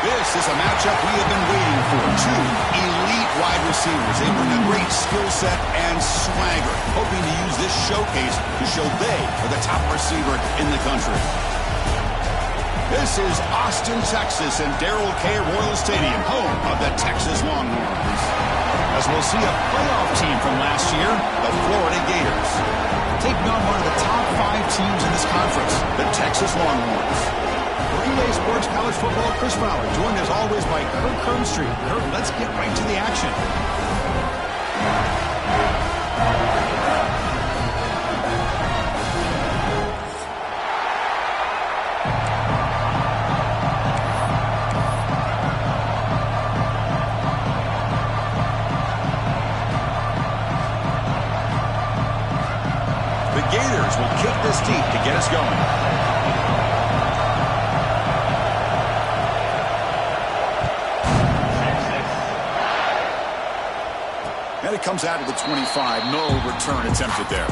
This is a matchup we have been waiting for. Two elite wide receivers. They bring a great skill set and swagger, hoping to use this showcase to show they are the top receiver in the country. This is Austin, Texas, and Darrell K. Royal Stadium, home of the Texas Longhorns. As we'll see a playoff team from last year, the Florida Gators, taking on one of the top 5 teams in this conference, the Texas Longhorns. Relay Sports College Football, Chris Fowler, joined as always by Kirk Hermstreet. Kirk, let's get right to the action. The Gators will kick this deep to get us going. And it comes out of the 25. No return attempted there.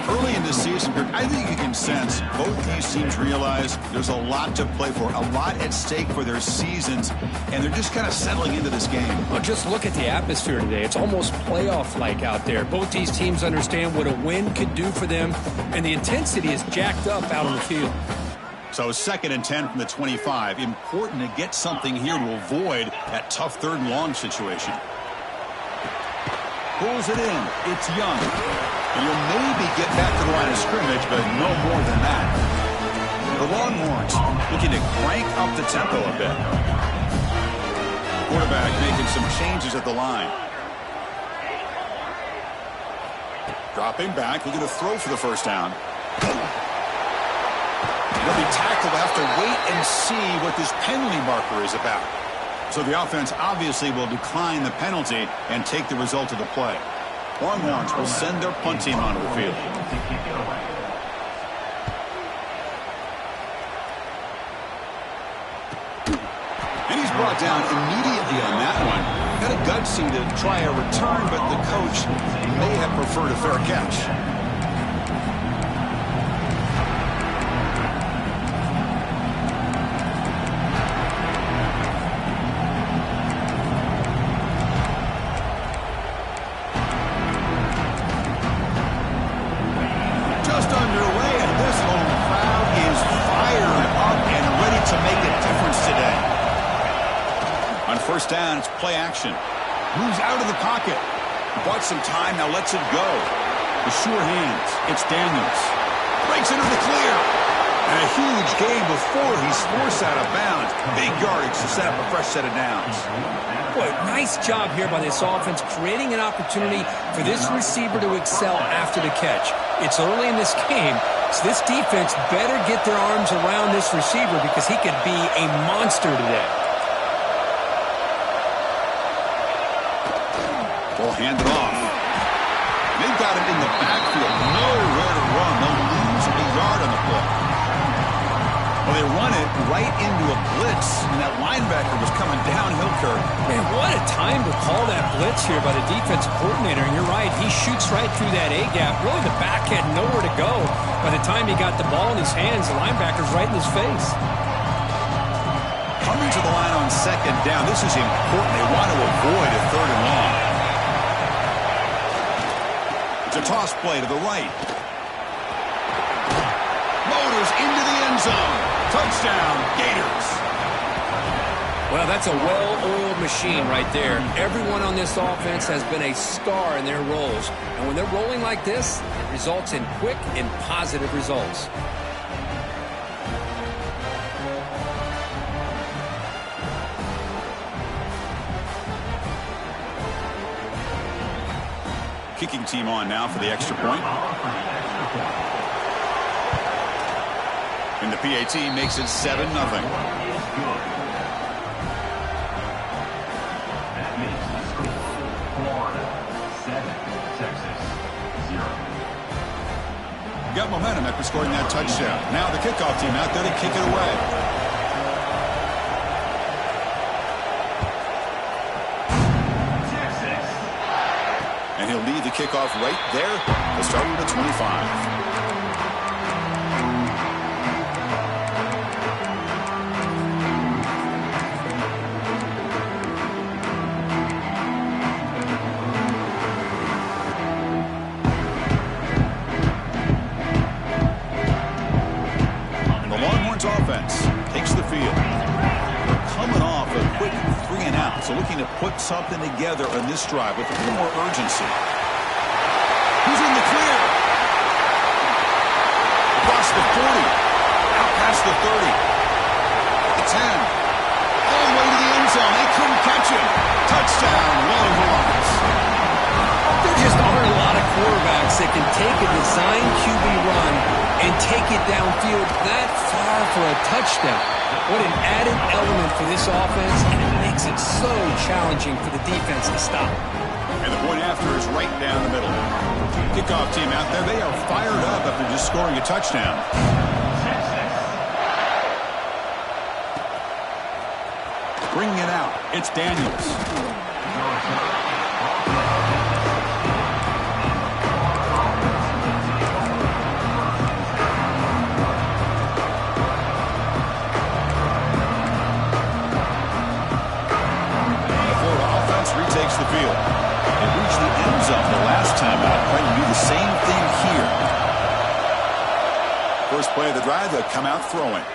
Early in the season, I think you can sense both these teams realize there's a lot to play for, a lot at stake for their seasons, and they're just kind of settling into this game. Well, just look at the atmosphere today. It's almost playoff-like out there. Both these teams understand what a win could do for them, and the intensity is jacked up out on the field. So 2nd and 10 from the 25. Important to get something here to avoid that tough 3rd and long situation. Pulls it in. It's Young. And you'll maybe get back to the line of scrimmage, but no more than that. The Longhorns looking to crank up the tempo a bit. Quarterback making some changes at the line. Dropping back, looking to throw for the 1st down. He'll be tackled. Have to wait and see what this penalty marker is about. So the offense obviously will decline the penalty and take the result of the play. Longhorns will send their punt team onto the field. And he's brought down immediately on that one. Got a gutsy to try a return, but the coach may have preferred a fair catch. First down, it's play action. Moves out of the pocket. Bought some time, now lets it go. The sure hands, it's Daniels. Breaks into the clear. And a huge gain before he's forced out of bounds. Big yardage to set up a fresh set of downs. Boy, nice job here by this offense, creating an opportunity for this receiver to excel after the catch. It's early in this game, so this defense better get their arms around this receiver because he could be a monster today. They'll hand it off. They've got him in the backfield. Nowhere to run. They'll lose a yard on the play. Well, they run it right into a blitz, and that linebacker was coming downhill, Kurt. Man, what a time to call that blitz here by the defensive coordinator. And you're right, he shoots right through that A-gap. Really, the back had nowhere to go. By the time he got the ball in his hands, the linebacker's right in his face. Coming to the line on 2nd down. This is important. They want to avoid a 3rd and long. It's a toss play to the right. Motors into the end zone. Touchdown, Gators. Well, that's a well-oiled machine right there. Everyone on this offense has been a star in their roles. And when they're rolling like this, it results in quick and positive results. Kicking team on now for the extra point. And the PAT makes it 7-0. Got momentum after scoring that touchdown. Now the kickoff team out there to kick it away. And he'll lead the kickoff right there. They'll start with the 25. And the Longhorns offense takes the field. They're coming off a quick 3 and out, so looking to put something together on this drive with a little more urgency. Who's in the clear? Across the 40, out past the 30, the 10, all the way to the end zone. They couldn't catch it. Touchdown, Longhorns. There just aren't a lot of quarterbacks that can take a design QB run and take it downfield that far for a touchdown. What an added element for this offense, and it makes it so challenging for the defense to stop. And the point after is right down the middle. Kickoff team out there, they are fired up after just scoring a touchdown. Bringing it out, it's Daniels. first play of the drive, they'll come out throwing.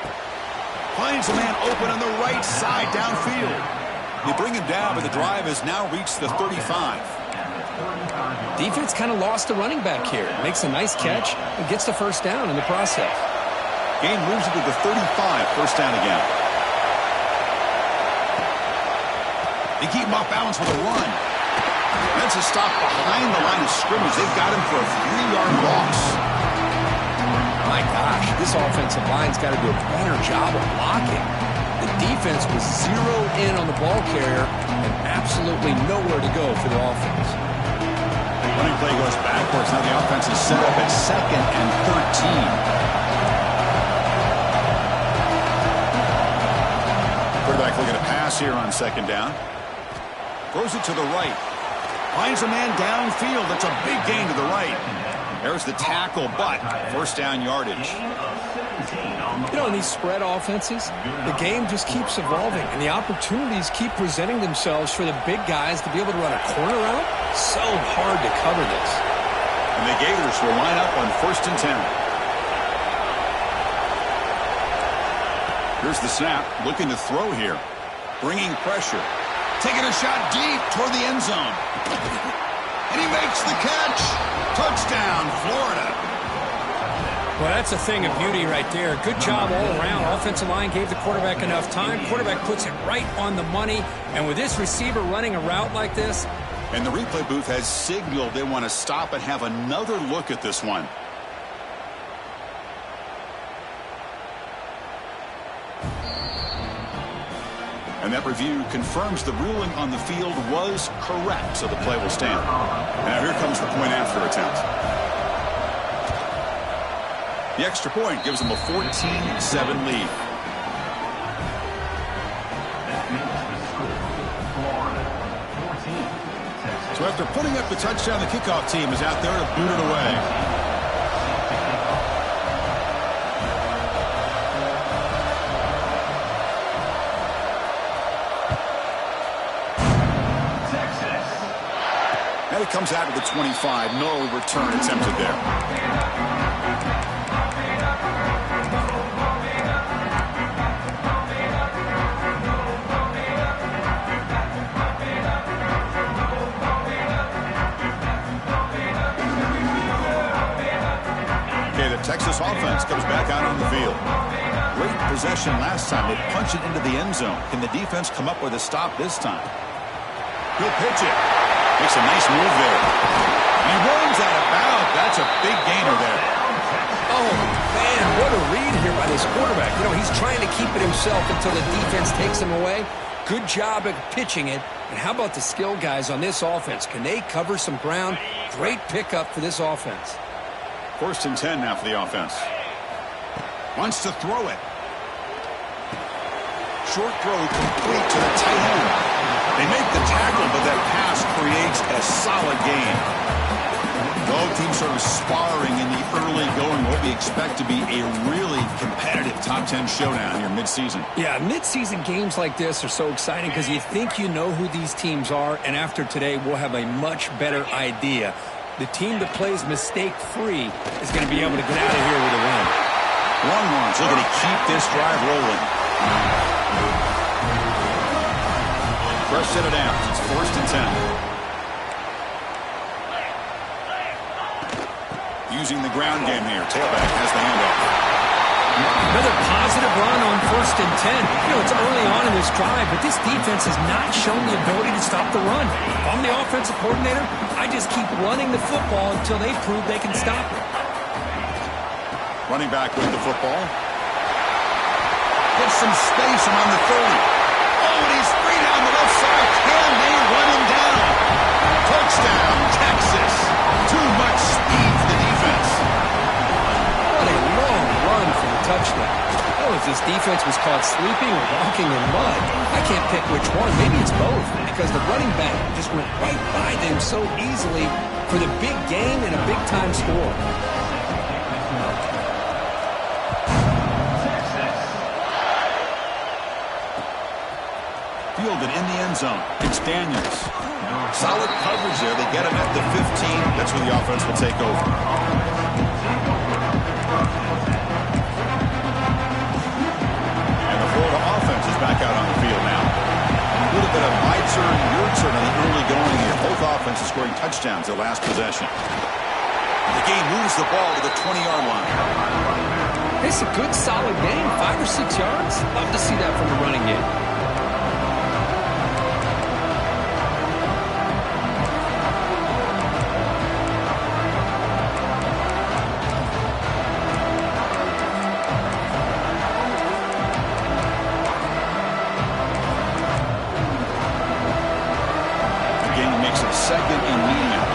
Finds a man open on the right side downfield. They bring him down, but the drive has now reached the 35. Defense kind of lost the running back here. Makes a nice catch and gets the first down in the process. Game moves it to the 35, first down again. They keep him off balance with a run. That's a stop behind the line of scrimmage. They've got him for a 3-yard loss. My gosh, this offensive line's got to do a better job of blocking. The defense was zeroed in on the ball carrier and absolutely nowhere to go for the offense. Running play goes backwards. Now the offense is set up at 2nd and 13. Quarterback looking to pass here on 2nd down. Throws it to the right. Finds a man downfield. That's a big gain to the right. There's the tackle, but first down yardage. You know, in these spread offenses, the game just keeps evolving, and the opportunities keep presenting themselves for the big guys to be able to run a corner out. So hard to cover this. And the Gators will line up on 1st and 10. Here's the snap, looking to throw here. Bringing pressure. Taking a shot deep toward the end zone. And he makes the catch. Touchdown, Florida. Well, that's a thing of beauty right there. Good job all around. Offensive line gave the quarterback enough time. Quarterback puts it right on the money. And with this receiver running a route like this. And the replay booth has signaled they want to stop and have another look at this one. And that review confirms the ruling on the field was correct, so the play will stand. Now here comes the point after attempt. The extra point gives them a 14-7 lead. So after putting up the touchdown, the kickoff team is out there to boot it away. And it comes out to the 25. No return attempted there. Okay, the Texas offense comes back out on the field. Great possession last time. They punch it into the end zone. Can the defense come up with a stop this time? He'll pitch it. Makes a nice move there. He runs out of bounds. That's a big gainer there. Oh, man, what a read here by this quarterback. You know, he's trying to keep it himself until the defense takes him away. Good job at pitching it. And how about the skill guys on this offense? Can they cover some ground? Great pickup for this offense. 1st and 10 now for the offense. Wants to throw it. Short throw complete to the tight end. They make the tackle, but that pass creates a solid gain. Both teams sort of sparring in the early going, what we expect to be a really competitive top 10 showdown here mid-season. Yeah, mid-season games like this are so exciting because you think you know who these teams are, and after today, we'll have a much better idea. The team that plays mistake-free is going to be able to get out of here with a win. Longhorns looking to keep this drive rolling. Fresh set of downs. It's 1st and 10. Using the ground game here. Tailback has the handoff. Another positive run on 1st and 10. You know, it's early on in this drive, but this defense has not shown the ability to stop the run. If I'm the offensive coordinator, I just keep running the football until they prove they can stop it. Running back with the football. Gets some space around the 30. Oh, and he's free down the left side. Can they run him down? Touchdown, Texas. Too much speed for the defense. What a long run for the touchdown. I don't know if this defense was caught sleeping or walking in mud. I can't pick which one. Maybe it's both because the running back just went right by them so easily for the big gain and a big-time score. Fielded in the end zone. It's Daniels. Solid coverage there. They get him at the 15. That's where the offense will take over. touchdowns their last possession. The game moves the ball to the 20-yard line. It's a good, solid game. 5 or 6 yards. Love to see that from the running game. Second and medium.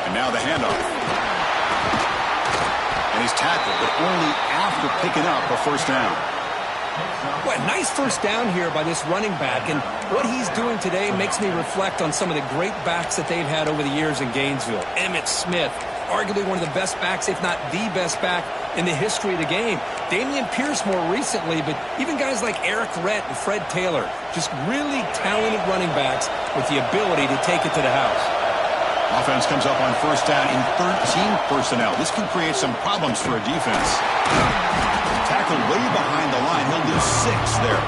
And now the handoff. And he's tackled, but only after picking up a first down. What a nice first down here by this running back. And what he's doing today makes me reflect on some of the great backs that they've had over the years in Gainesville. Emmitt Smith, arguably one of the best backs, if not the best back in the history of the game. Damian Pierce more recently, but even guys like Eric Rett and Fred Taylor, just really talented running backs with the ability to take it to the house. Offense comes up on first down in 13 personnel. This can create some problems for a defense. Tackled way behind the line. He'll lose 6 there.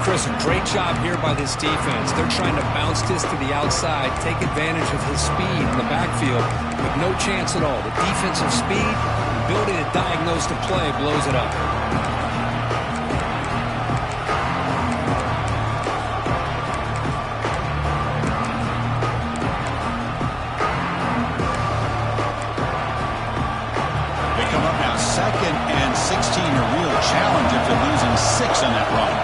Chris, a great job here by this defense. They're trying to bounce this to the outside, take advantage of his speed in the backfield with no chance at all. The defensive speed, ability to diagnose the play, blows it up. They come up now 2nd and 16, a real challenge after losing 6 on that run.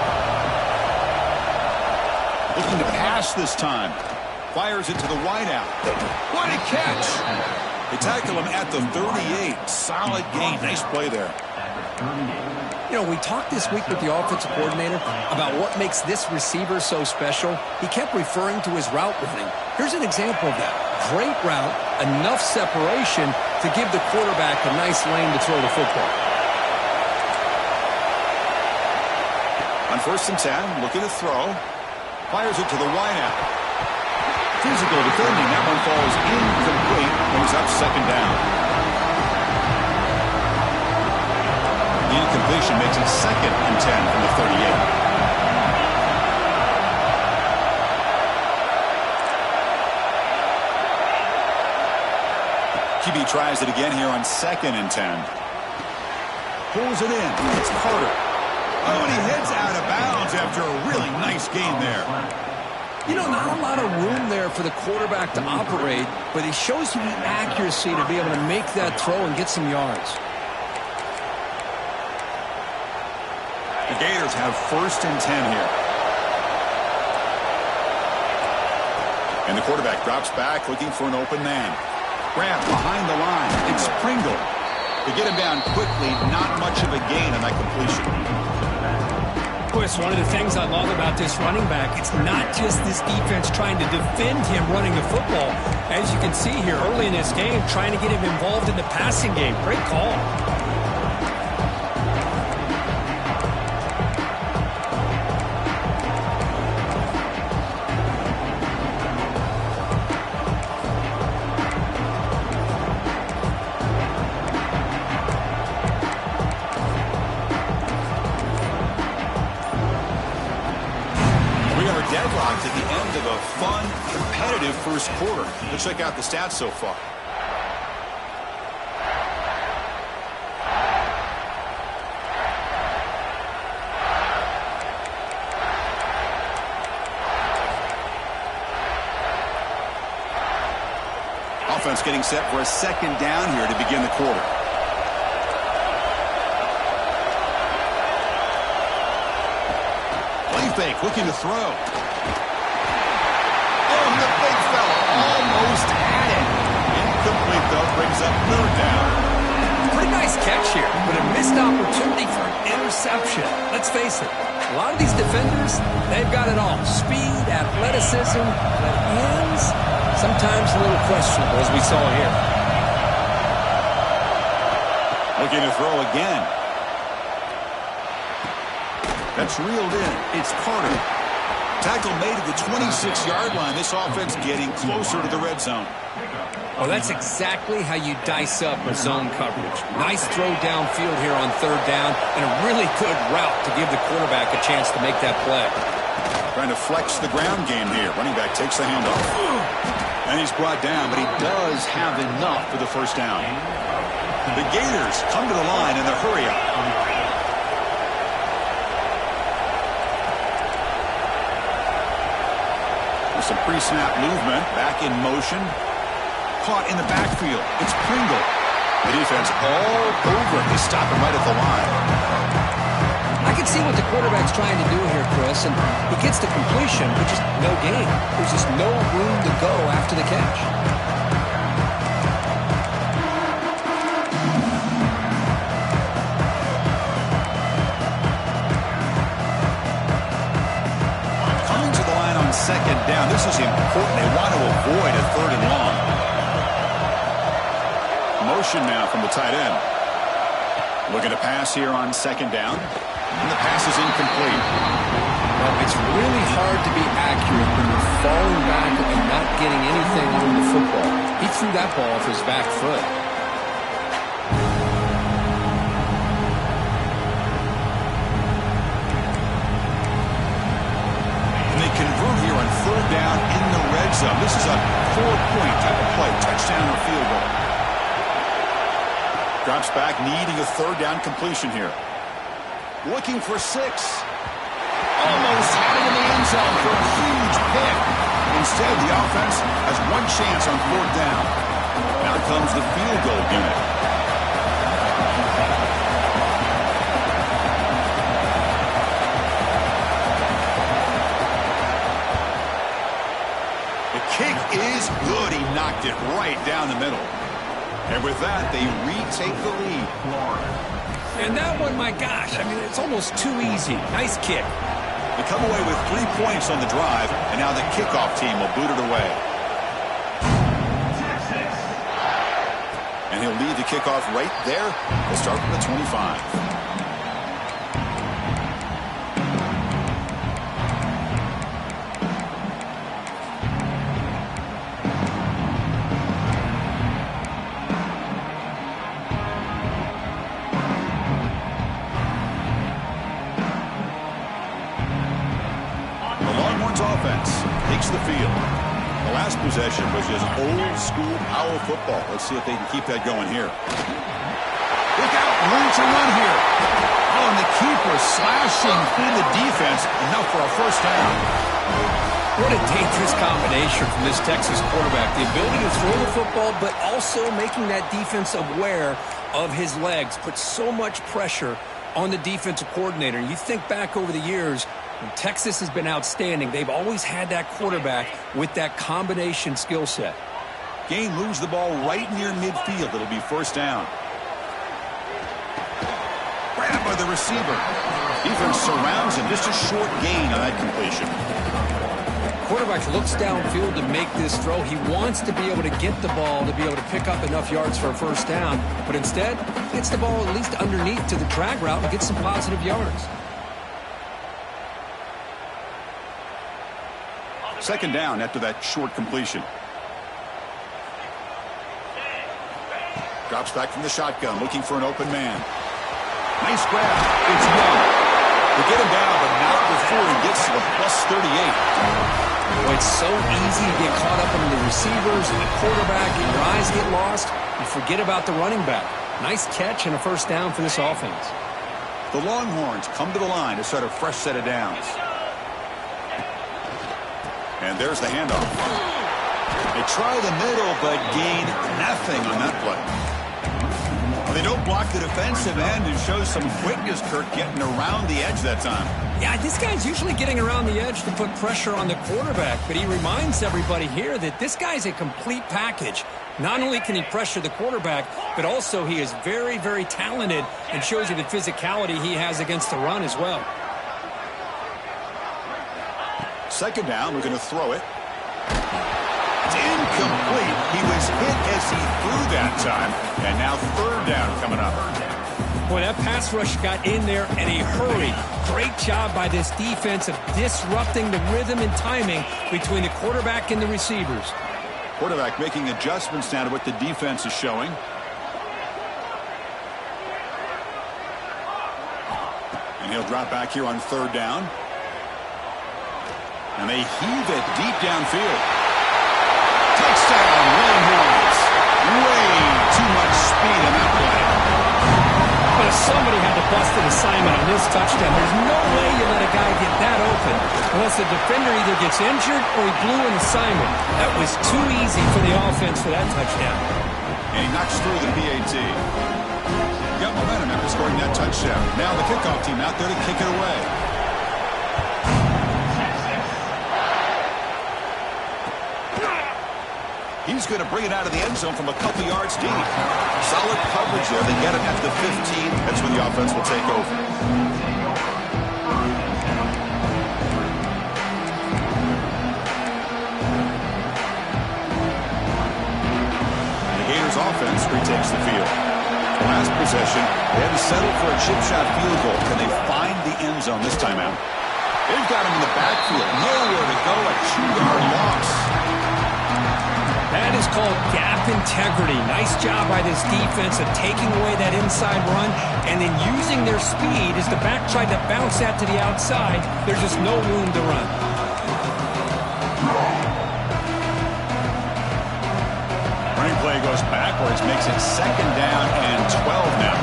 Looking to pass this time. Fires it to the wideout. What a catch! They tackle him at the 38. Solid gain. Nice play there. You know, we talked this week with the offensive coordinator about what makes this receiver so special. He kept referring to his route running. Here's an example of that. Great route, enough separation to give the quarterback a nice lane to throw the football. On 1st and 10, looking to throw. Fires it to the wideout. Physical defending. That one falls incomplete. Brings up 2nd down. The incompletion makes it 2nd and 10 from the 38. QB tries it again here on 2nd and 10. Pulls it in. It's Carter. Oh, and he heads out of bounds after a really nice game there. You know, not a lot of room there for the quarterback to operate, but he shows you the accuracy to be able to make that throw and get some yards. The Gators have 1st and 10 here. And the quarterback drops back looking for an open man. Grab behind the line. It's Pringle. To get him down quickly, not much of a gain on that completion. Chris, one of the things I love about this running back, it's not just this defense trying to defend him running the football. As you can see here early in this game, trying to get him involved in the passing game. Great call. Deadlocked at the end of a fun, competitive first quarter. Let's check out the stats so far. Offense getting set for a 2nd down here to begin the quarter. Play fake, looking to throw. The big fella almost had it. Incomplete, though, brings up 3rd down. Pretty nice catch here, but a missed opportunity for an interception. Let's face it, a lot of these defenders, they've got it all. Speed, athleticism, but hands, sometimes a little questionable, as we saw here. Looking to throw again. That's reeled in. It's Carter. Tackle made at the 26-yard line. This offense getting closer to the red zone. Well, that's exactly how you dice up a zone coverage. Nice throw downfield here on third down, and a really good route to give the quarterback a chance to make that play. Trying to flex the ground game here. Running back takes the handoff. And he's brought down, but he does have enough for the first down. The Gators come to the line in the hurry-up. With some pre-snap movement, back in motion. Caught in the backfield. It's Pringle. The defense all over. They stop him right at the line. I can see what the quarterback's trying to do here, Chris, and he gets the completion, but just no gain. There's just no room to go after the catch. Coming to the line on second down. This is important. They want to avoid a third and long. Motion now from the tight end. Looking to pass here on second down. And the pass is incomplete. Well, it's really hard to be accurate when you're falling back and not getting anything on the football. He threw that ball off his back foot. And they convert here on third down in the red zone. This is a 4-point type of play. Touchdown or field goal. Drops back, needing a third down completion here. Looking for 6. Almost had it in the end zone for a huge pick. Instead, the offense has one chance on fourth down. Now comes the field goal unit. The kick is good. He knocked it right down the middle. And with that, they retake the lead. And that one, my gosh, I mean, it's almost too easy. Nice kick. They come away with 3 points on the drive, and now the kickoff team will boot it away. And he'll lead the kickoff right there. We'll start from the 25. Offense takes the field. The last possession was just old school power football. Let's see if they can keep that going here. Look out, room to run here. Oh, and the keeper slashing through the defense, enough for a first down. What a dangerous combination from this Texas quarterback. The ability to throw the football, but also making that defense aware of his legs. Put so much pressure on the defensive coordinator. You think back over the years, when Texas has been outstanding, they've always had that quarterback with that combination skill set. Gain moves the ball right near midfield. It'll be first down. Grabbed by the receiver. Defense surrounds him. Just a short gain on that completion. Quarterback looks downfield to make this throw. He wants to be able to get the ball to be able to pick up enough yards for a first down, but instead gets the ball at least underneath to the drag route and gets some positive yards. Second down after that short completion. Drops back from the shotgun, looking for an open man. Nice grab. It's Young. They get him down, but not before he gets to the +38. Boy, it's so easy to get caught up in the receivers and the quarterback, and your eyes get lost. You forget about the running back. Nice catch and a first down for this offense. The Longhorns come to the line to start a fresh set of downs. And there's the handoff. They try the middle, but gain nothing on that play. Well, they don't block the defensive end and show some quickness, Kirk, getting around the edge that time. Yeah, this guy's usually getting around the edge to put pressure on the quarterback, but he reminds everybody here that this guy's a complete package. Not only can he pressure the quarterback, but also he is very, very talented and shows you the physicality he has against the run as well. Second down, we're going to throw it. It's incomplete. He was hit as he threw that time, and now third down coming up. Boy, that pass rush got in there in a hurry. Great job by this defense of disrupting the rhythm and timing between the quarterback and the receivers. Quarterback making adjustments now to what the defense is showing. And he'll drop back here on third down. And they heave it deep downfield. Touchdown, Longhorns. Way too much speed in that play. But somebody had to bust an assignment on this touchdown. There's no way you let a guy get that open unless the defender either gets injured or he blew an assignment. That was too easy for the offense for that touchdown. And he knocks through the PAT. Got momentum after scoring that touchdown. Now the kickoff team out there to kick it away. He's going to bring it out of the end zone from a couple yards deep. Solid coverage there. They get it at the 15. That's when the offense will take over. The Gators offense retakes the field. Last possession, they had to settle for a chip shot field goal. Can they find the end zone this time out? They've got him in the backfield. Nowhere to go. A 2-yard loss. That is called gap integrity. Nice job by this defense of taking away that inside run and then using their speed as the back tried to bounce that to the outside. There's just no room to run. Running play goes backwards, makes it second down and 12 now.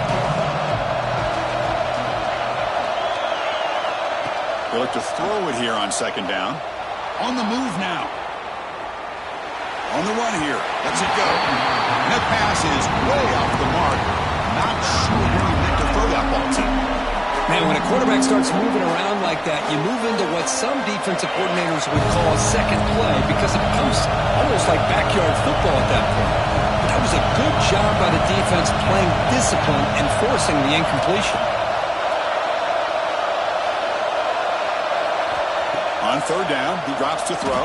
They look to throw it here on second down. On the move now. On the run here. Lets it go. And that pass is way off the mark. Not sure where he meant to throw that ball to. Man, when a quarterback starts moving around like that, you move into what some defensive coordinators would call a second play because it becomes almost like backyard football at that point. But that was a good job by the defense playing discipline and forcing the incompletion. On third down, he drops to throw.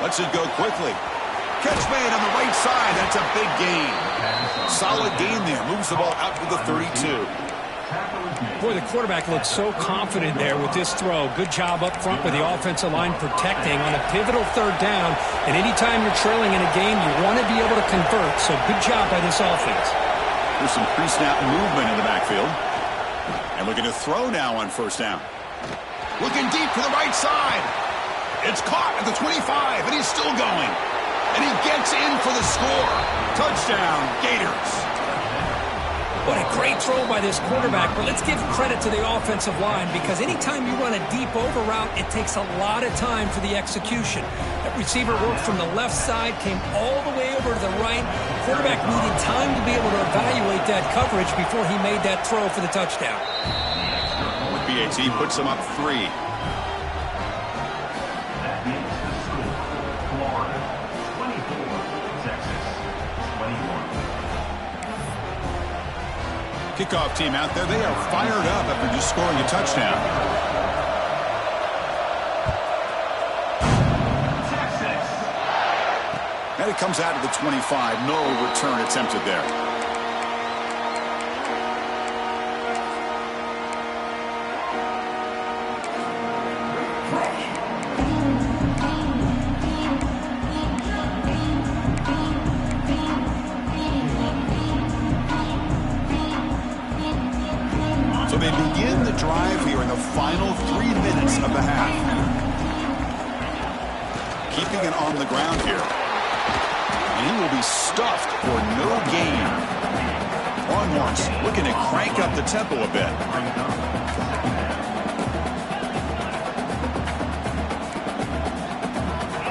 Lets it go quickly. Catch made on the right side. That's a big gain. Solid gain there. Moves the ball out to the 32. Boy, the quarterback looked so confident there with this throw. Good job up front with the offensive line protecting on a pivotal third down. And anytime you're trailing in a game, you want to be able to convert. So good job by this offense. There's some pre-snap movement in the backfield. And looking to throw now on first down. Looking deep to the right side. It's caught at the 25, and he's still going. And he gets in for the score. Touchdown, Gators. What a great throw by this quarterback. But let's give credit to the offensive line because anytime you run a deep over route, it takes a lot of time for the execution. That receiver worked from the left side, came all the way over to the right. Quarterback needed time to be able to evaluate that coverage before he made that throw for the touchdown. BAT puts him up 3. Kickoff team out there. They are fired up after just scoring a touchdown. And it comes out to the 25. No return attempted there. So they begin the drive here in the final 3 minutes of the half. Keeping it on the ground here. And he will be stuffed for no gain. Longhorns looking to crank up the tempo a bit.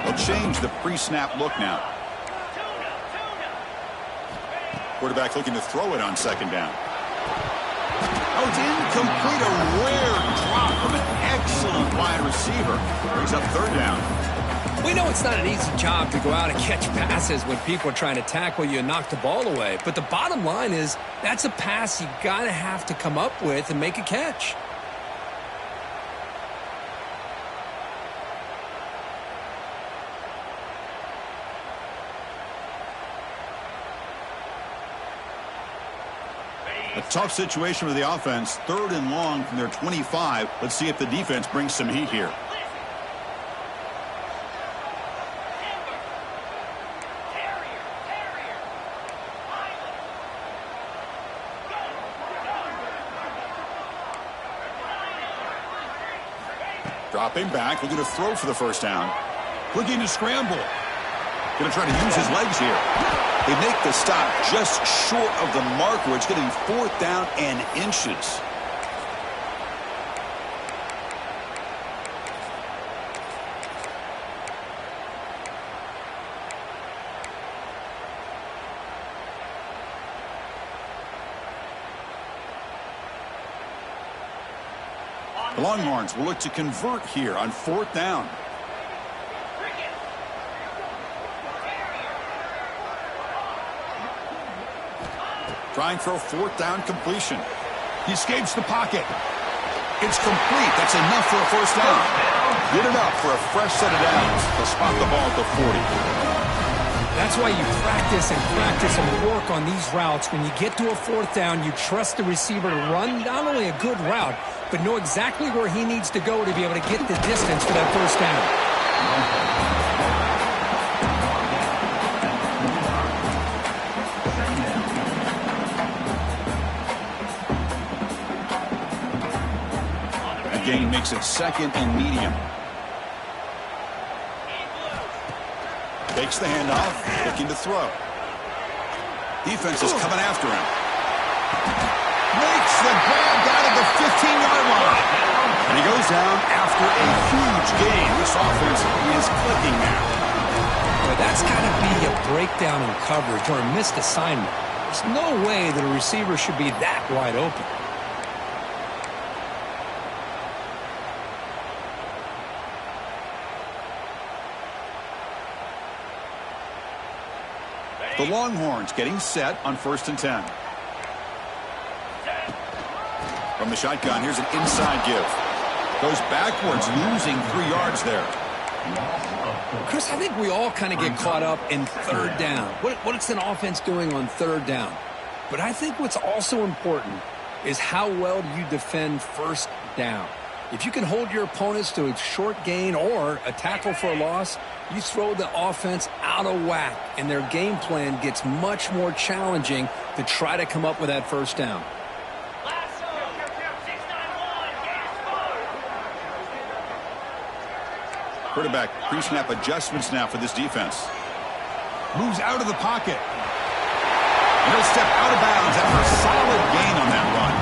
They'll change the pre-snap look now. Quarterback looking to throw it on second down. Oh, it's incomplete. A rare drop from an excellent wide receiver. Brings up third down. We know it's not an easy job to go out and catch passes when people are trying to tackle you and knock the ball away. But the bottom line is that's a pass you got to have to come up with and make a catch. A tough situation for the offense. 3rd and long from their 25. Let's see if the defense brings some heat here. Dropping back, looking to throw for the first down. Looking to scramble. Going to try to use his legs here. They make the stop just short of the marker. It's getting 4th down and inches. The Longhorns will look to convert here on 4th down. Trying for a 4th down completion. He escapes the pocket. It's complete. That's enough for a first down. Good enough for a fresh set of downs. They'll spot the ball at the 40. That's why you practice and work on these routes. When you get to a 4th down, you trust the receiver to run not only a good route, but know exactly where he needs to go to be able to get the distance for that first down. Gain makes it 2nd and medium. Takes the handoff, looking to throw. Defense is coming after him. Makes the grab out of the 15-yard line. And he goes down after a huge gain. This offense is clicking now. Well, that's got to be a breakdown in coverage or a missed assignment. There's no way that a receiver should be that wide open. The Longhorns getting set on 1st and 10. From the shotgun, here's an inside give. Goes backwards, losing 3 yards there. Chris, I think we all kind of get caught up in 3rd down. What's an offense doing on 3rd down? But I think what's also important is how well do you defend 1st down. If you can hold your opponents to a short gain or a tackle for a loss, you throw the offense out of whack, and their game plan gets much more challenging to try to come up with that first down. Quarterback pre-snap adjustments now for this defense. Moves out of the pocket. And he'll step out of bounds after a solid gain on that run.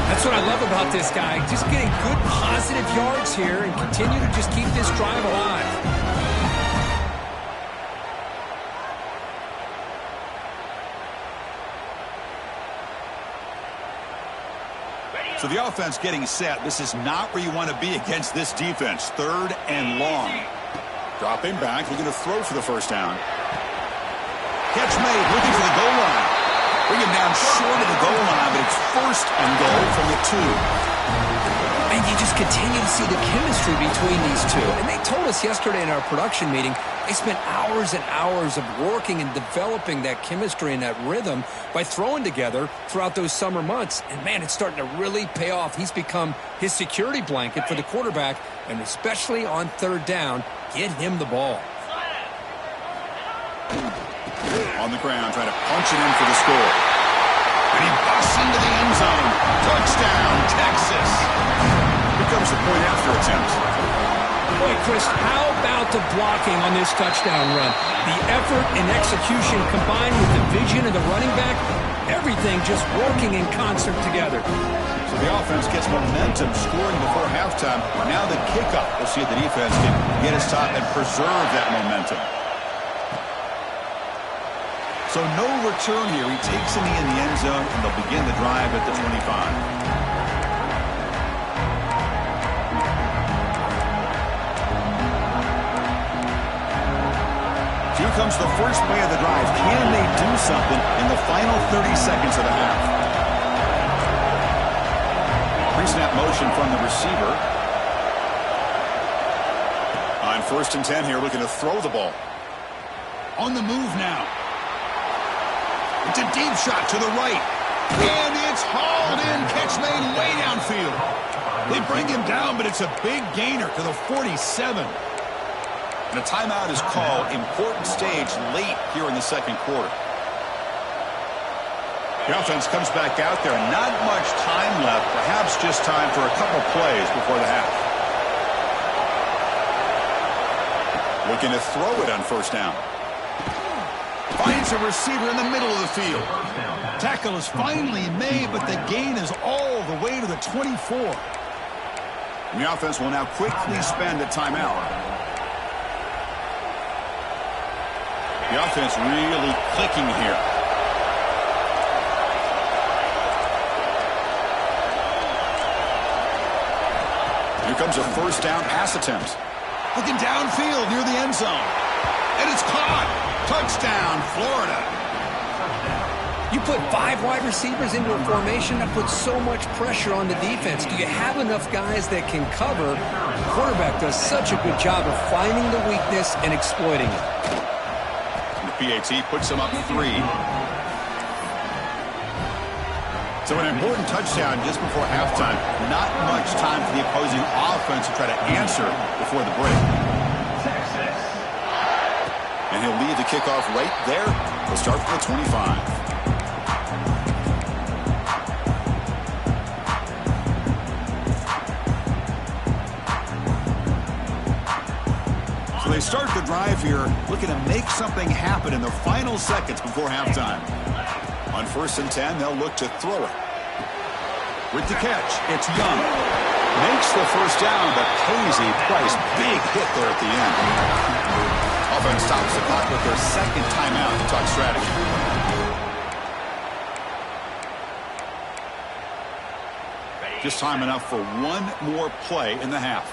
That's what I love about this guy. Just getting good positive yards here and continue to just keep this drive alive. So the offense getting set. This is not where you want to be against this defense. 3rd and long. Dropping back, looking to throw for the first down. Catch made, looking for the goal line. Bring him down short of the goal line, but it's 1st and goal from the 2. And you just continue to see the chemistry between these two. And they told us yesterday in our production meeting, they spent hours and hours of working and developing that chemistry and that rhythm by throwing together throughout those summer months. And, man, it's starting to really pay off. He's become his security blanket for the quarterback, and especially on 3rd down, get him the ball. On the ground, trying to punch it in for the score. And he busts into the end zone. Touchdown, Texas. Here comes the point after attempt. Boy, Chris, how about the blocking on this touchdown run? The effort and execution combined with the vision of the running back, everything just working in concert together. So the offense gets momentum, scoring before halftime. Now the kickoff. We'll see if the defense can get his top and preserve that momentum. So no return here. He takes a knee in the end zone, and they'll begin the drive at the 25. Here comes the first play of the drive. Can they do something in the final 30 seconds of the half? Pre-snap motion from the receiver. On 1st and 10 here, looking to throw the ball. On the move now. It's a deep shot to the right. And it's hauled in. Catch made way downfield. They bring him down, but it's a big gainer to the 47. And a timeout is called. Important stage late here in the second quarter. The offense comes back out there. Not much time left. Perhaps just time for a couple plays before the half. Looking to throw it on first down. Finds a receiver in the middle of the field. Tackle is finally made, but the gain is all the way to the 24. And the offense will now quickly spend a timeout. The offense really clicking here. Here comes a first down pass attempt. Looking downfield near the end zone. And it's caught. Touchdown, Florida. You put 5 wide receivers into a formation, that puts so much pressure on the defense. Do you have enough guys that can cover? The quarterback does such a good job of finding the weakness and exploiting it. And the PAT puts them up 3. So an important touchdown just before halftime. Not much time for the opposing offense to try to answer before the break. And he'll leave the kickoff right there. He'll start for the 25. So they start the drive here, looking to make something happen in the final seconds before halftime. On 1st and 10, they'll look to throw it. With the catch, it's Young. Makes the first down, but pays a price. Big hit there at the end. Offense stops the clock with their second timeout to talk strategy. Just time enough for one more play in the half.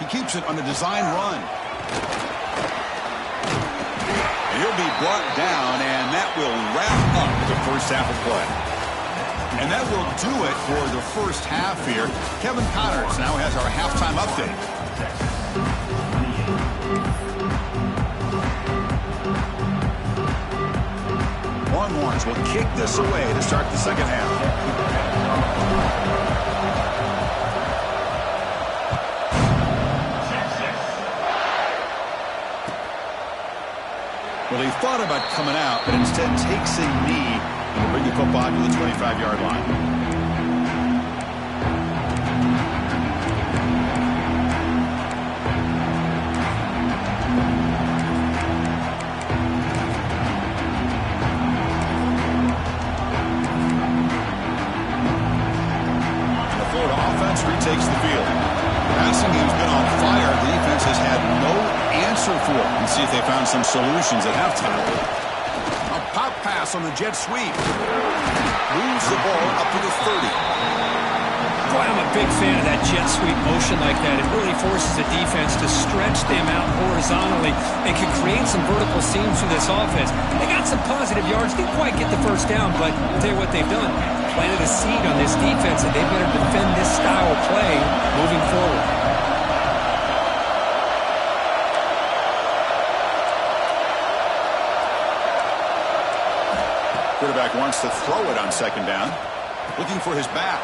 He keeps it on a design run. And he'll be brought down, and that will wrap up the first half of play. And that will do it for the first half here. Kevin Connors now has our halftime update. Longhorns will kick this away to start the second half. Well, he thought about coming out, but instead takes a knee and will bring the football to the 25-yard line. The Florida offense retakes the field. The passing game's been on fire. The defense has had no answer for it. And see if they found some solutions at halftime. A pop pass on the jet sweep. Moves the ball up to the 30. Boy, I'm a big fan of that jet sweep motion like that. It really forces the defense to stretch them out horizontally and can create some vertical seams through this offense. They got some positive yards. Didn't quite get the first down, but I'll tell you what they've done. Planted a seed on this defense, and they better defend this style of play moving forward. Quarterback wants to throw it on second down. Looking for his back.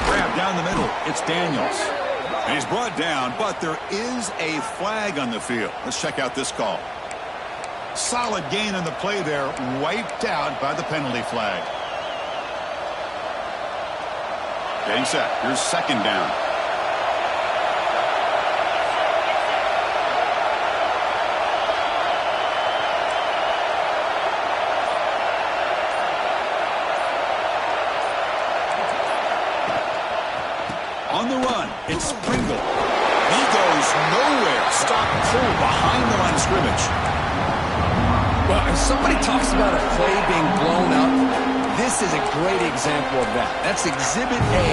Grab down the middle. It's Daniels. And he's brought down, but there is a flag on the field. Let's check out this call. Solid gain on the play there. Wiped out by the penalty flag. Getting set. Here's second down. On the run, it's Pringle. He goes nowhere. Stop cold behind the line of scrimmage. Well, if somebody talks about a play being blown up, this is a great example of that. That's exhibit A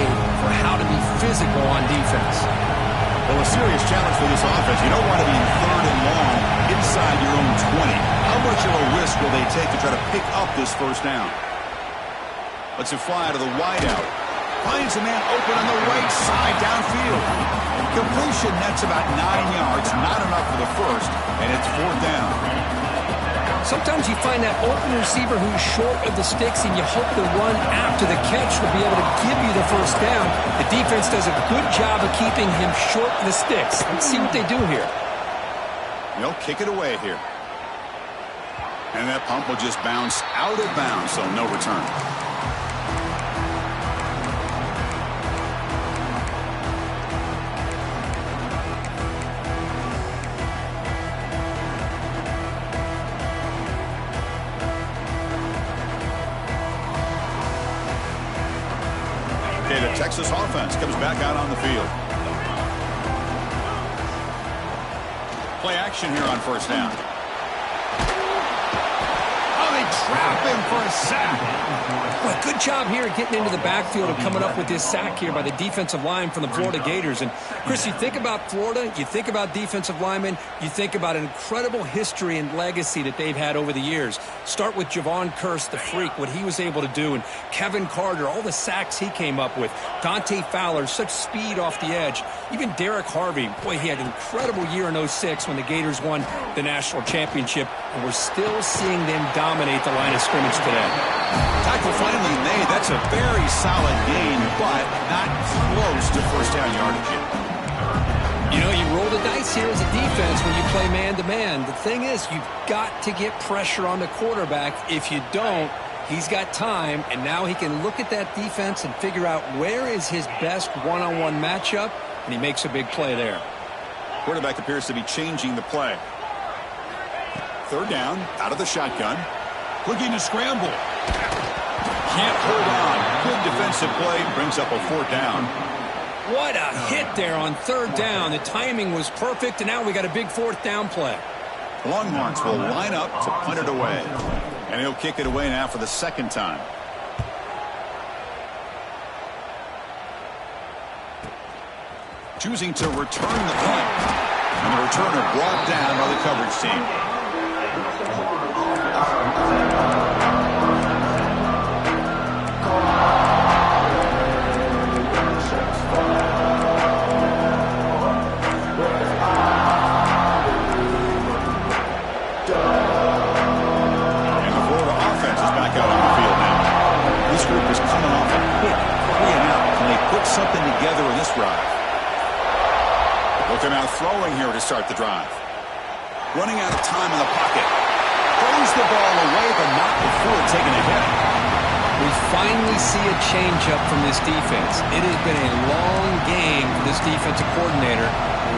for how to be physical on defense. Well, a serious challenge for this offense. You don't want to be in 3rd and long inside your own 20. How much of a risk will they take to try to pick up this first down? Lets it fly to the wideout. Finds a man open on the right side downfield. Completion nets about 9 yards. Not enough for the first, and it's 4th down. Sometimes you find that open receiver who's short of the sticks, and you hope the run after the catch will be able to give you the first down. The defense does a good job of keeping him short of the sticks. Let's see what they do here. They'll kick it away here. And that pump will just bounce out of bounds, so no return. Okay, the Texas offense comes back out on the field. Play action here on first down. Oh, they trap him for a sack. Well, good job here getting into the backfield and coming up with this sack here by the defensive line from the Florida Gators. And, Chris, you think about Florida, you think about defensive linemen, you think about an incredible history and legacy that they've had over the years. Start with Javon Kearse, the freak, what he was able to do, and Kevin Carter, all the sacks he came up with. Dante Fowler, such speed off the edge. Even Derek Harvey, boy, he had an incredible year in 06 when the Gators won the national championship, and we're still seeing them dominate the line of scrimmage today. Tackle finally made. That's a very solid gain, but not close to first down yardage yet. You know, you roll the dice here as a defense when you play man-to-man. The thing is, you've got to get pressure on the quarterback. If you don't, he's got time, and now he can look at that defense and figure out where is his best one-on-one matchup, and he makes a big play there. Quarterback appears to be changing the play. Third down, out of the shotgun. Looking to scramble. Can't hold on. Good defensive play. Brings up a fourth down. What a hit there on third down. The timing was perfect, and now we got a big fourth down play. The Longhorns will line up to punt it away. And he'll kick it away now for the second time. Choosing to return the punt. And the returner brought down by the coverage team. Something together in this drive. Looking out throwing here to start the drive. Running out of time in the pocket. Throws the ball away, but not before taking a hit. We finally see a changeup from this defense. It has been a long game for this defensive coordinator.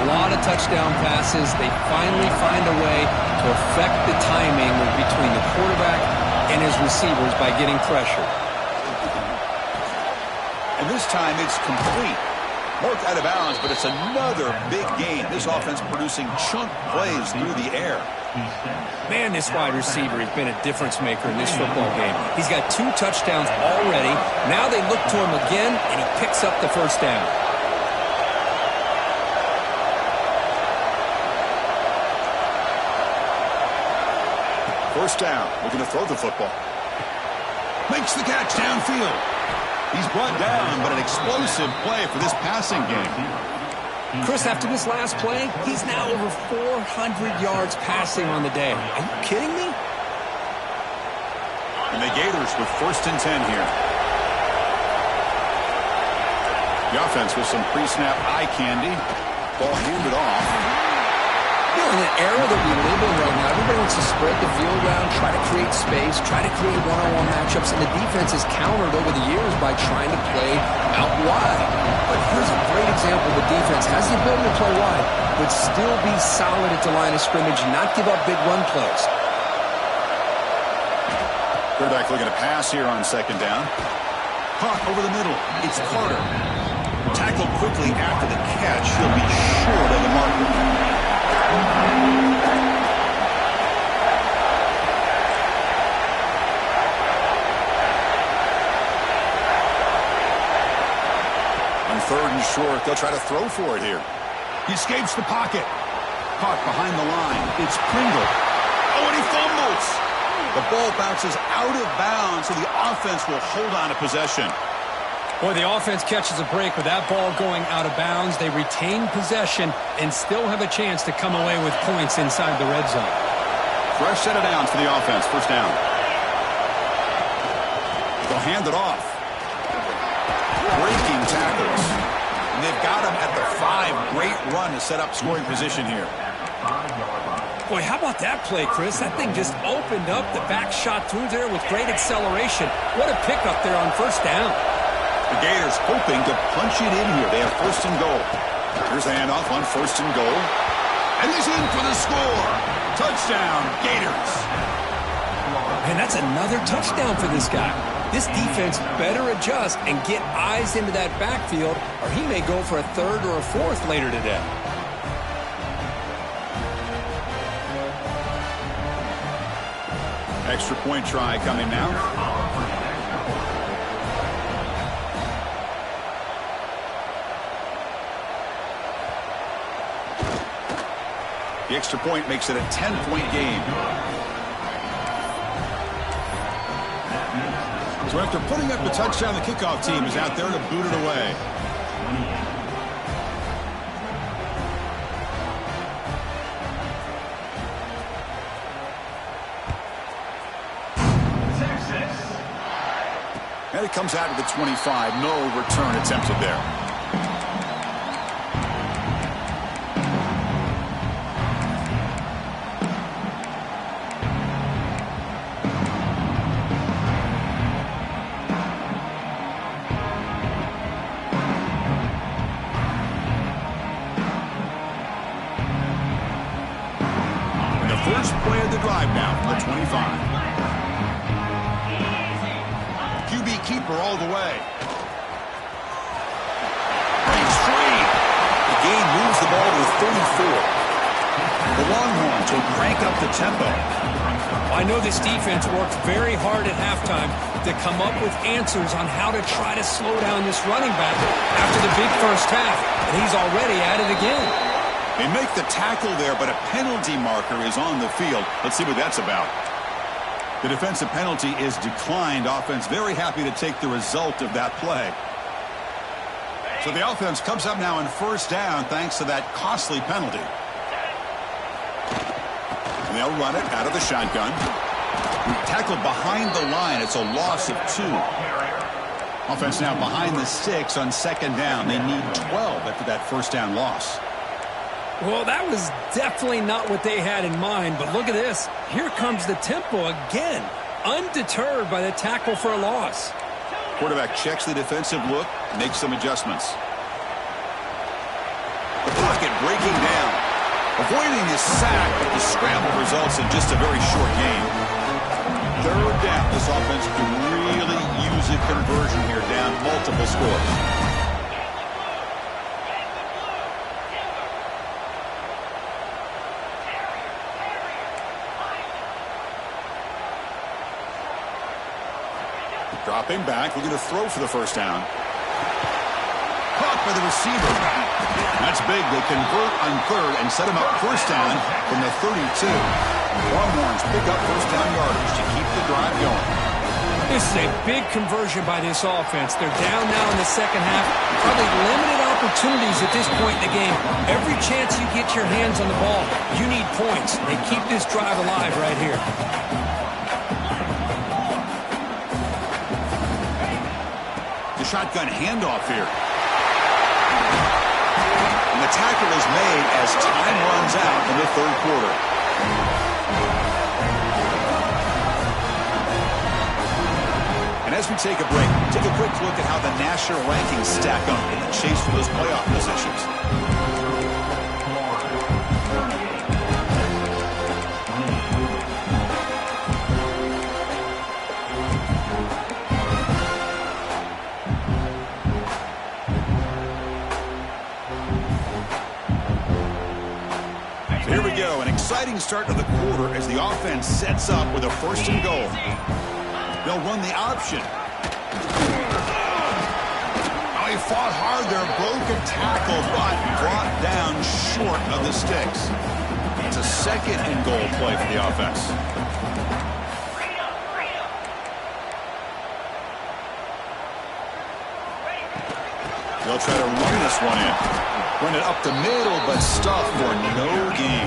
A lot of touchdown passes. They finally find a way to affect the timing between the quarterback and his receivers by getting pressure. And this time it's complete. Marked out of bounds, but it's another big gain. This offense producing chunk plays through the air. Man, this wide receiver has been a difference maker in this football game. He's got 2 touchdowns already. Now they look to him again, and he picks up the first down. First down, looking to throw the football. Makes the catch downfield. He's brought down, but an explosive play for this passing game. Chris, after this last play, he's now over 400 yards passing on the day. Are you kidding me? And the Gators with first and 10 here. The offense with some pre-snap eye candy. Ball handed off. You know, in the era that we live in right now, everybody wants to spread the field around, try to create space, try to create one-on-one matchups, and the defense has countered over the years by trying to play out wide. But here's a great example. The defense has the ability to play wide, but still be solid at the line of scrimmage and not give up big run plays. Quarterback looking to pass here on second down. Caught over the middle. It's Carter. Tackled quickly after the catch. He'll be short of the marker. On third and short, they'll try to throw for it here. He escapes the pocket. Caught behind the line. It's Pringle. Oh, and he fumbles. The ball bounces out of bounds, so the offense will hold on to possession. Boy, the offense catches a break with that ball going out of bounds. They retain possession and still have a chance to come away with points inside the red zone. Fresh set of downs for the offense. First down. They'll hand it off. Breaking tackles. And they've got him at the 5. Great run to set up scoring position here. Boy, how about that play, Chris? That thing just opened up. The back shot through there with great acceleration. What a pickup there on first down. The Gators hoping to punch it in here. They have first and goal. Here's the handoff on first and goal. And he's in for the score. Touchdown, Gators. Man, that's another touchdown for this guy. This defense better adjust and get eyes into that backfield, or he may go for a 3rd or a 4th later today. Extra point try coming now. The extra point makes it a 10-point game. So after putting up the touchdown, the kickoff team is out there to boot it away. And it comes out to the 25. No return attempted there. And the first play of the drive now from the 25. Keeper all the way. Breaks free. The gain moves the ball to the 34. The Longhorns will crank up the tempo. I know this defense worked very hard at halftime to come up with answers on how to try to slow down this running back after the big first half, and he's already at it again. They make the tackle there, but a penalty marker is on the field. Let's see what that's about. The defensive penalty is declined. Offense very happy to take the result of that play. So the offense comes up now in first down thanks to that costly penalty. And they'll run it out of the shotgun. Tackled behind the line. It's a loss of 2. Offense now behind the 6 on second down. They need 12 after that first down loss. Well, that was definitely not what they had in mind, but look at this. Here comes the tempo again, undeterred by the tackle for a loss. Quarterback checks the defensive look, makes some adjustments. The pocket breaking down. Avoiding his sack, but the scramble results in just a very short gain. Third down. This offense can really use a conversion here, down multiple scores. Dropping back, looking to throw for the first down. Caught by the receiver. That's big. They convert on third and set him up first down from the 32. Longhorns pick up first down yardage to keep the drive going. This is a big conversion by this offense. They're down now in the second half. Probably limited opportunities at this point in the game. Every chance you get your hands on the ball, you need points. They keep this drive alive right here. Shotgun handoff here. And the tackle is made as time runs out in the third quarter. And as we take a break, take a quick look at how the national rankings stack up in the chase for those playoff positions. Here we go, an exciting start to the quarter as the offense sets up with a first and goal. They'll run the option. Oh, he fought hard there, broke a tackle, but brought down short of the sticks. It's a second and goal play for the offense. They'll try to run this one in. Run it up the middle, but stuffed for no gain.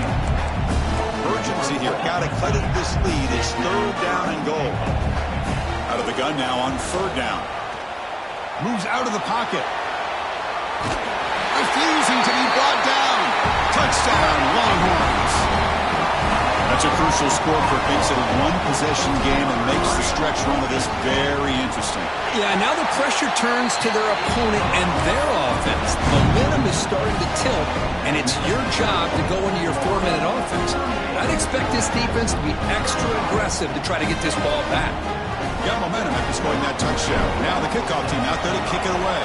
Urgency urgency here. Got to cut into this lead. It's third down and goal. Out of the gun now on third down. Moves out of the pocket. Refusing to be brought down. Touchdown, Longhorns. That's a crucial score for makes it a one-possession game and makes the stretch run of this very interesting. Yeah, now the pressure turns to their opponent and their offense. Momentum is starting to tilt, and it's your job to go into your 4-minute offense. I'd expect this defense to be extra aggressive to try to get this ball back. Got momentum after scoring that touchdown. Now the kickoff team out there to kick it away.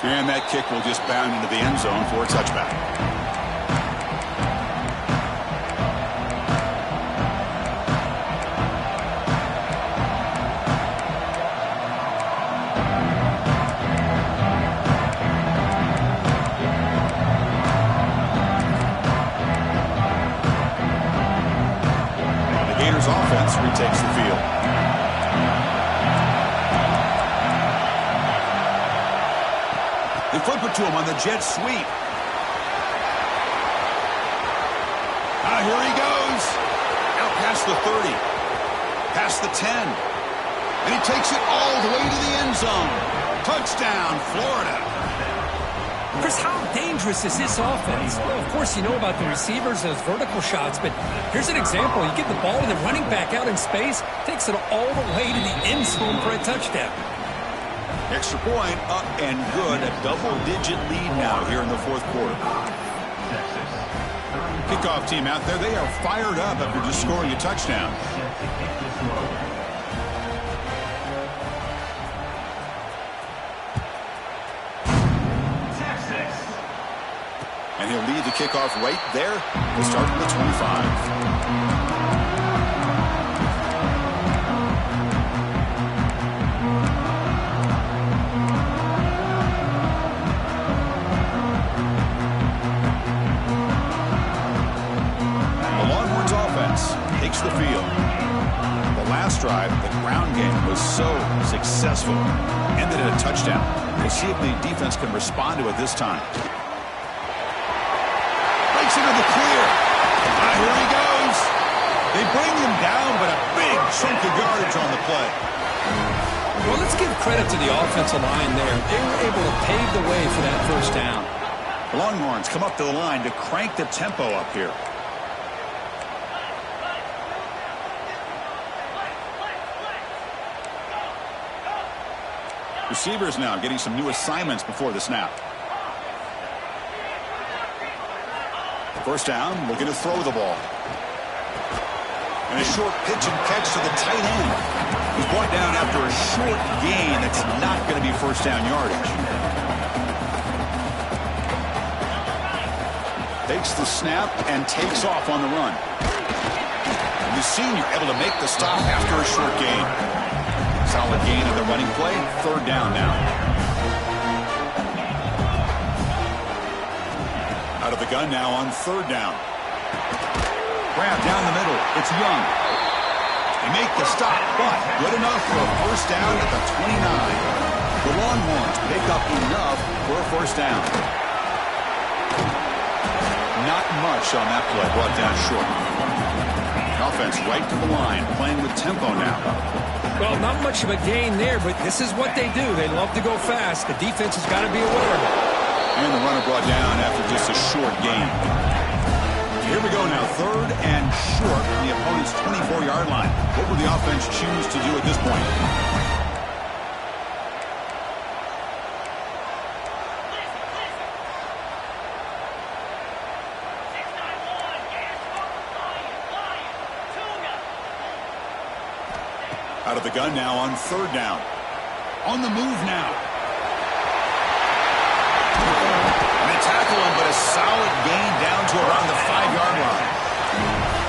And that kick will just bound into the end zone for a touchback. The Gators offense retakes the field. They flip it to him on the jet sweep. Here he goes. Out past the 30. Past the 10. And he takes it all the way to the end zone. Touchdown, Florida. Chris, how dangerous is this offense? Well, of course, you know about the receivers, those vertical shots, but here's an example. You get the ball and the running back out in space, takes it all the way to the end zone for a touchdown. Extra point up and good. A double-digit lead now here in the fourth quarter. Kickoff team out there. They are fired up after just scoring a touchdown. And he'll lead the kickoff right there. We'll start at the 25. Takes the field. The last drive, the ground game was so successful. Ended in a touchdown. We'll see if the defense can respond to it this time. Breaks into the clear. Here he goes. They bring him down, but a big chunk of yardage on the play. Well, let's give credit to the offensive line there. They were able to pave the way for that first down. Longhorns come up to the line to crank the tempo up here. Receivers now getting some new assignments before the snap. First down, looking to throw the ball. And a short pitch and catch to the tight end. He's brought down after a short gain that's not going to be first down yardage. Takes the snap and takes off on the run. And the senior able to make the stop after a short gain. Solid gain of the running play. Third down now. Out of the gun now on third down. Grab down the middle. It's Young. They make the stop, but good enough for a first down at the 29. The Longhorns pick up enough for a first down. Not much on that play. Brought down short. Offense right to the line. Playing with tempo now. Well, not much of a gain there, but this is what they do. They love to go fast. The defense has got to be aware of it. And the runner brought down after just a short gain. Here we go now. Third and short from the opponent's 24-yard line. What will the offense choose to do at this point? Out of the gun now on third down. On the move now. And they tackle him, but a solid gain down to around the 5-yard line.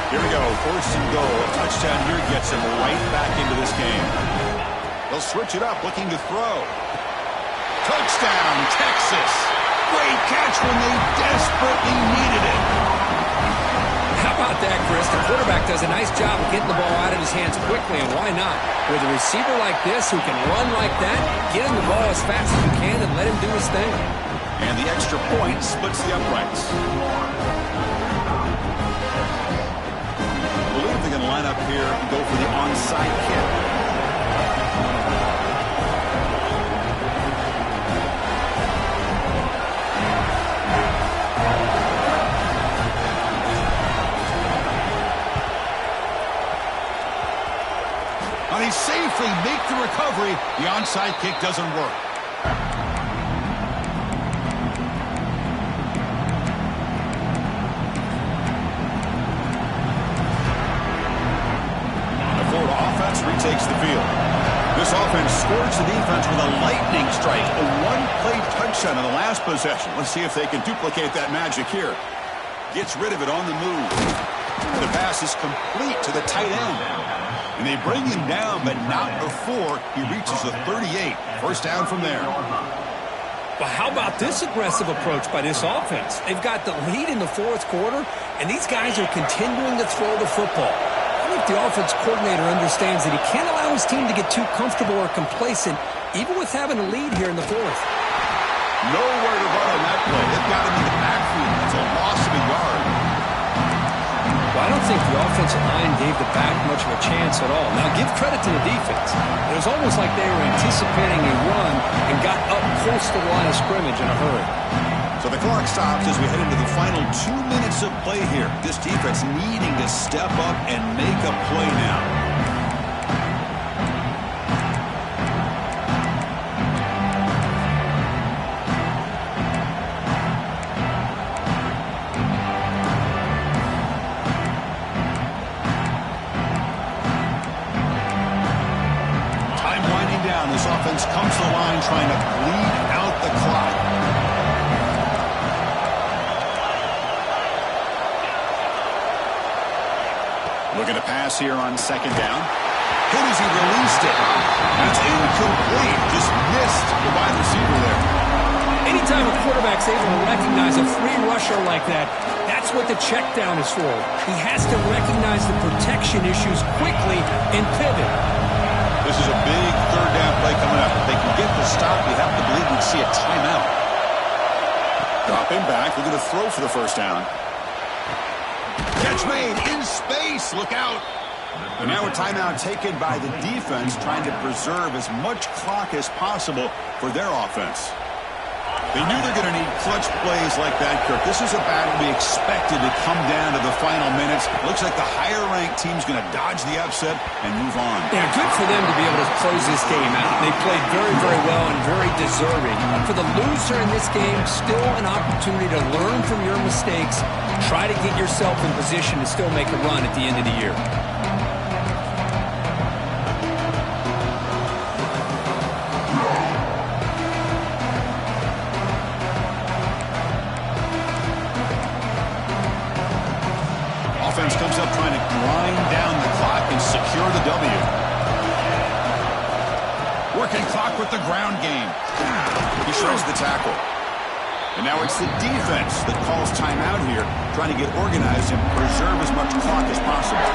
Here we go. First and goal. A touchdown here gets him right back into this game. They'll switch it up, looking to throw. Touchdown, Texas. Great catch when they desperately needed it. How about that, Chris? The quarterback does a nice job of getting the ball out of his hands quickly, and why not? With a receiver like this who can run like that, get him the ball as fast as you can and let him do his thing. And the extra point splits the uprights. I believe they're going to line up here and go for the onside kick. They safely make the recovery. The onside kick doesn't work. The Florida offense retakes the field. This offense scores the defense with a lightning strike. A one-play touchdown in the last possession. Let's see if they can duplicate that magic here. Gets rid of it on the move. The pass is complete to the tight end. And they bring him down, but not before he reaches the 38. First down from there. Well, how about this aggressive approach by this offense? They've got the lead in the fourth quarter, and these guys are continuing to throw the football. I think the offense coordinator understands that he can't allow his team to get too comfortable or complacent, even with having a lead here in the fourth. Nowhere to run on that play. They've got him in the backfield. It's a loss of a yard. Well, I don't think the offensive line gave the back much of a chance at all. Now, give credit to the defense. It was almost like they were anticipating a run and got up close to the line of scrimmage in a hurry. So the clock stops as we head into the final 2 minutes of play here. This defense needing to step up and make a play now. This offense comes to the line trying to bleed out the clock. Looking to pass here on second down. Hit as he released it. It's incomplete. Just missed the wide receiver there. Anytime a quarterback's able to recognize a free rusher like that, that's what the check down is for. He has to recognize the protection issues quickly and pivot. This is a big third down play coming up. If they can get the stop, you have to believe we'd see a timeout. Dropping back, looking to throw for the first down. Catch made in space. Look out. And now a timeout taken by the defense, trying to preserve as much clock as possible for their offense. They knew they're going to need clutch plays like that, Kirk. This is a battle we expected to come down to the final minutes. Looks like the higher-ranked team's going to dodge the upset and move on. Yeah, good for them to be able to close this game out. They played very, very well and very deserving. For the loser in this game, still an opportunity to learn from your mistakes. Try to get yourself in position to still make a run at the end of the year. Offense comes up trying to grind down the clock and secure the W. Working clock with the ground game. He shreds the tackle. And now it's the defense that calls timeout here, trying to get organized and preserve as much clock as possible.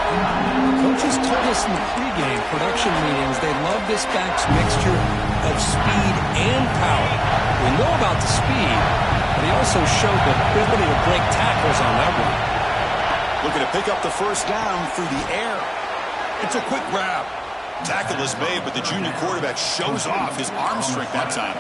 Coaches told us in the pregame production meetings they love this back's mixture of speed and power. We know about the speed, but he also showed the ability to break tackles on that one. Looking to pick up the first down through the air. It's a quick grab. Tackle is made, but the junior quarterback shows off his arm strength that time.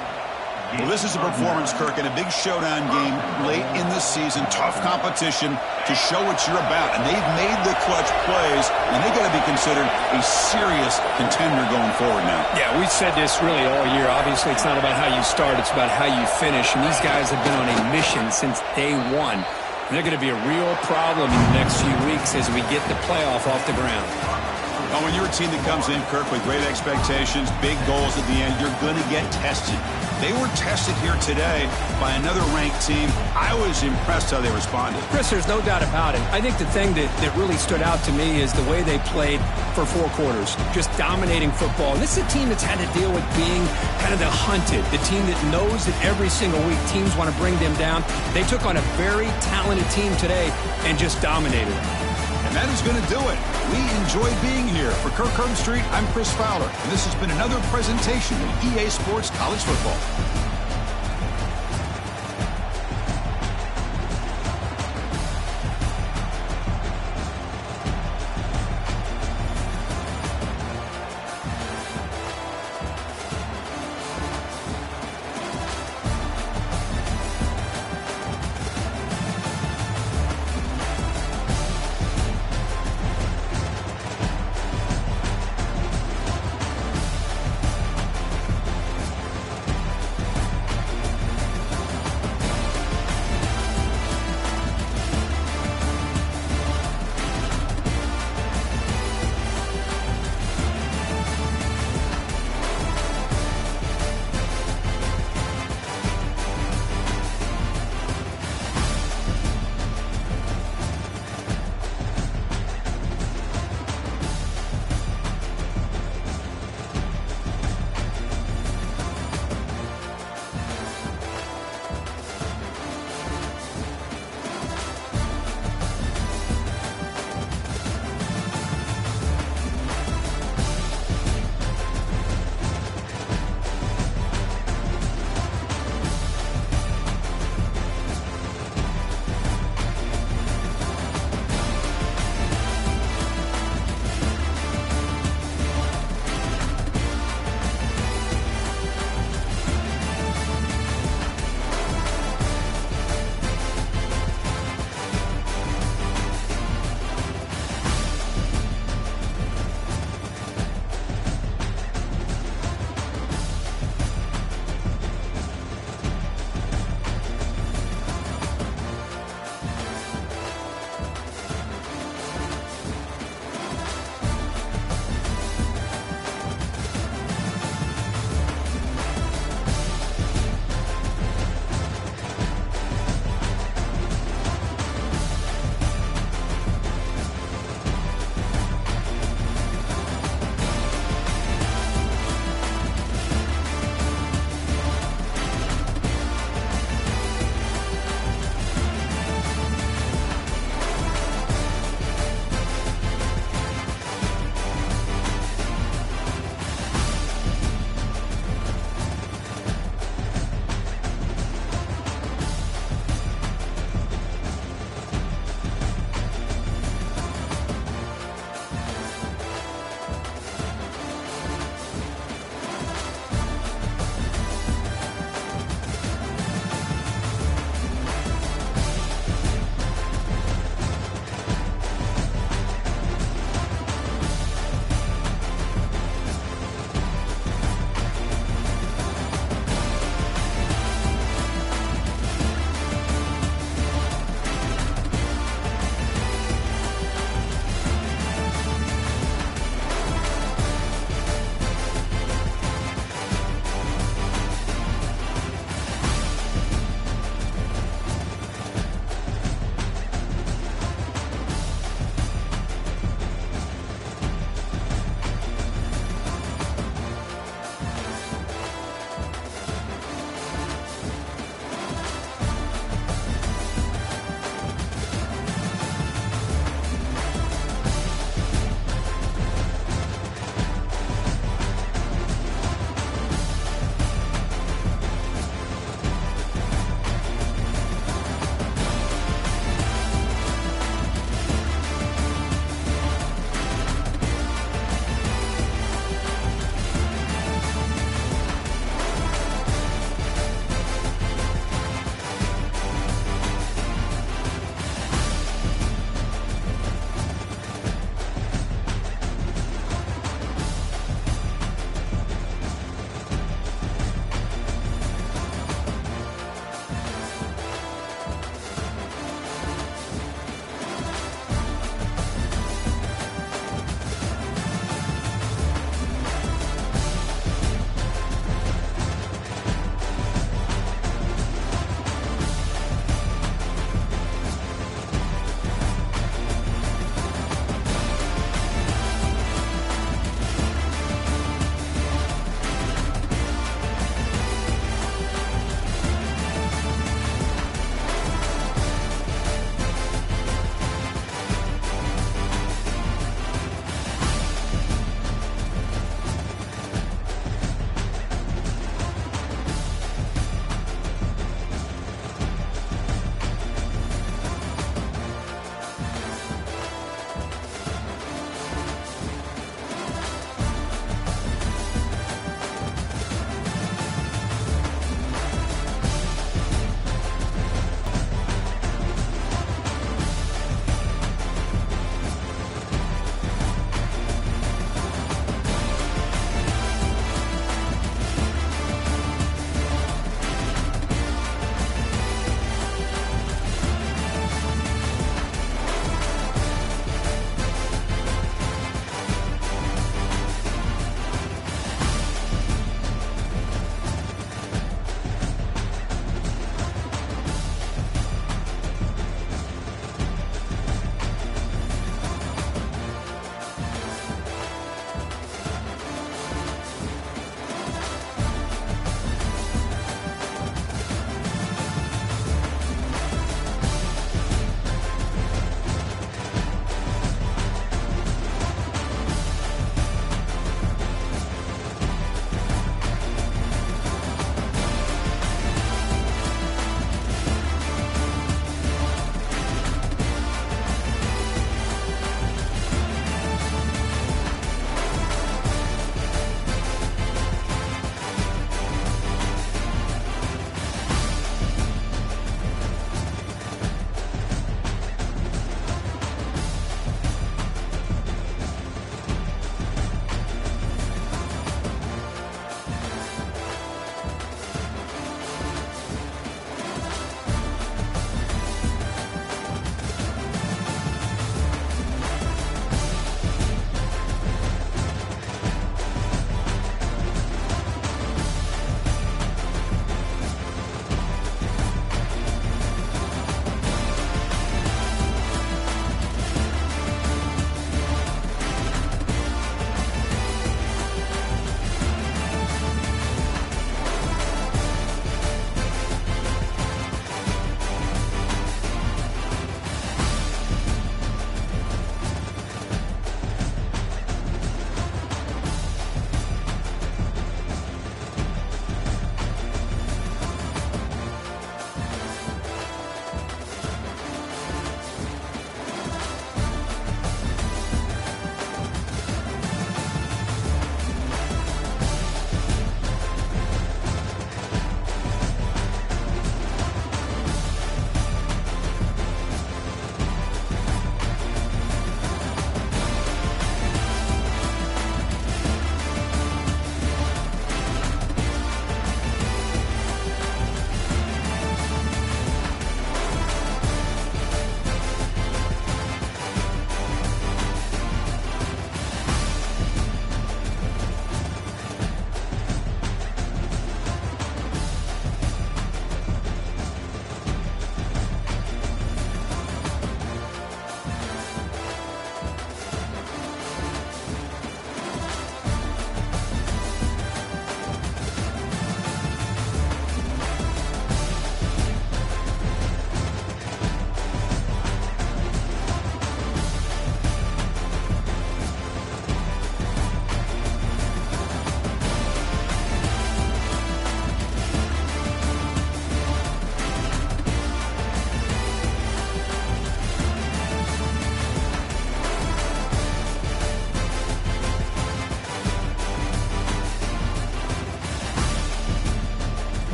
Well, this is a performance, Kirk, in a big showdown game late in the season. Tough competition to show what you're about. And they've made the clutch plays, and they got to be considered a serious contender going forward now. Yeah, we've said this really all year. Obviously, it's not about how you start. It's about how you finish. And these guys have been on a mission since day one. And they're going to be a real problem in the next few weeks as we get the playoff off the ground. Well, when you're a team that comes in, Kirk, with great expectations, big goals at the end, you're going to get tested. They were tested here today by another ranked team. I was impressed how they responded. Chris, there's no doubt about it. I think the thing that really stood out to me is the way they played for 4 quarters, just dominating football. And this is a team that's had to deal with being kind of the hunted, the team that knows that every single week teams want to bring them down. They took on a very talented team today and just dominated. And that is going to do it. We enjoy being here. For Kirk Herbstreit, I'm Chris Fowler, and this has been another presentation of EA Sports College Football.